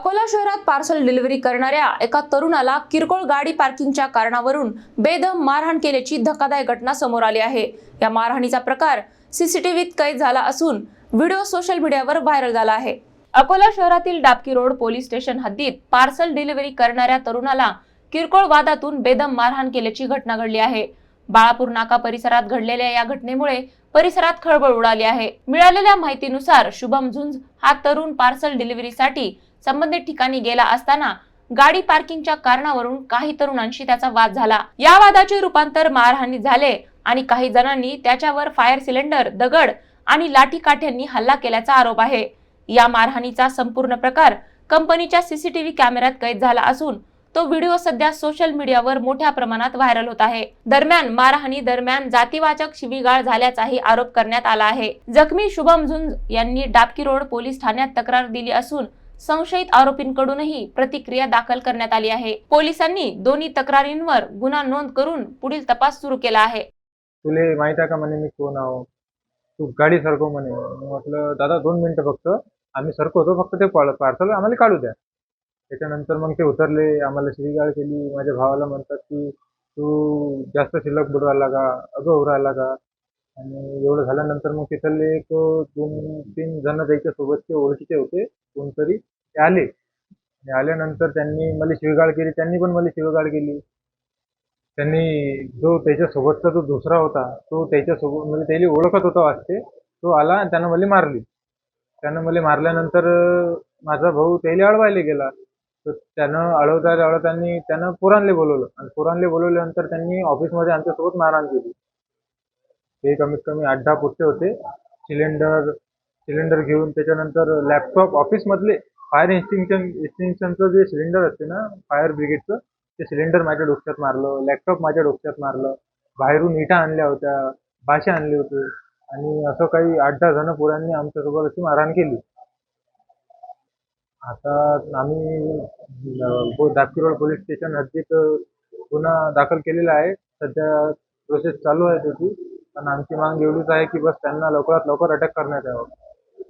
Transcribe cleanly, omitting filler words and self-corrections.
अकोला शहरात parcel delivery करणाऱ्या एका तरुणाला किरकोळ गाडी पार्किंगच्या कारणावरून बेदम मारहाण केल्याची धक्कादायक घटना समोर आली आहे। या मारहाणीचा प्रकार सीसीटीव्हीत कैद झाला असून व्हिडिओ सोशल मीडियावर व्हायरल झाला आहे। अकोला शहरातील डाबकी रोड पोलीस स्टेशन हद्दीत पार्सल डिलिव्हरी करणाऱ्या तरुणाला किरकोळ वादातून बेदम मारहाण केल्याची घटना घडली आहे। बाळापूर नाका परिसरात घडलेल्या या घटनेमुळे परिसरात खळबळ उडाली आहे। मिळालेल्या माहितीनुसार शुभम झुंज हा तरुण पार्सल डिलिव्हरीसाठी संबंधित ठिकाणी गेला असताना गाडी पार्किंगच्या कारणावरून काही तरुणांशी त्याचा वाद झाला। या वादाचे रूपांतर मारहाणीत झाले आणि काही जणांनी त्याच्यावर फायर सिलेंडर, दगड आणि लाठीकाठ्यांनी हल्ला केल्याचा आरोप आहे। या मारहाणीचा संपूर्ण प्रकार कंपनीच्या सीसीटीव्ही कॅमेऱ्यात कैद झाला असून तो व्हिडिओ सध्या सोशल मीडियावर मोठ्या प्रमाणात व्हायरल होत आहे। दरम्यान मारहाणी दरम्यान जातीवाचक शिवीगाळ झाल्याचाही आरोप करण्यात आला आहे। जखमी शुभम झुंज यांनी डाबकी रोड पोलीस ठाण्यात तक्रार दिली असून संशयित आरोपींकडूनही प्रतिक्रिया दाखल करण्यात आली आहे। पोलिसांनी दोन्ही तक्रारींवर गुन्हा नोंद करून पुढील तपास सुरू केला आहे। तुले माहित आहे का म्हणे मी कोण आहो, तू गाडी सरकव म्हणे। म्हटलं दादा 2 मिनिटं फक्त आम्ही सरकवतो, फक्त ते पार्सल आम्हाला काढू द्या। त्याच्यानंतर मग ते उतरले, आम्हाला शिवीगाळ केली। माझ्या भावाला म्हणतात की तू जास्त शिल्लक बुडवायला का, अगं होऊ राहिला का। आणि एवढं झाल्यानंतर मग तिथले एक 2-3 जण त्याच्या सोबतचे ओळखीचे होते कोणतरी, ते आले आणि आल्यानंतर त्यांनी मला शिवीगाळ केली। त्यांनी पण मला शिवीगाळ केली। त्यांनी जो त्याच्यासोबतचा जो दुसरा होता तो त्याच्यासोबत म्हणजे त्याला ओळखत होता वाटते, तो आला आणि त्यानं मला मारली। त्यानं मला मारल्यानंतर माझा भाऊ त्याला अडवायला गेला, तर त्यानं अडवताना त्यानं पोरांना बोलवलं आणि पोरांना बोलवल्यानंतर त्यांनी ऑफिसमध्ये आमच्यासोबत मारहाण केली। ते कमीत कमी 8-10 पोट्टे होते। सिलेंडर घेऊन त्याच्यानंतर लॅपटॉप ऑफिसमधले फायर एक्सटिंग्विशनचं जे सिलेंडर असते ना फायर ब्रिगेडचं, ते सिलेंडर माझ्या डोक्यात मारलं, लॅपटॉप माझ्या डोक्यात मारलं, बाहेरून इटा आणल्या होत्या, बाशे आणले होते आणि असं काही 8-10 जण पोरांनी आमच्यासोबत अशी मारहाण केली। आता आम्ही डाबकी रोड पोलीस स्टेशन हद्दीत गुन्हा दाखल केलेला आहे। सध्या प्रोसेस चालू आहे त्याची, पण आमची मागणी एवढीच आहे की बस त्यांना लवकरात लवकर अटक करण्यात यावं।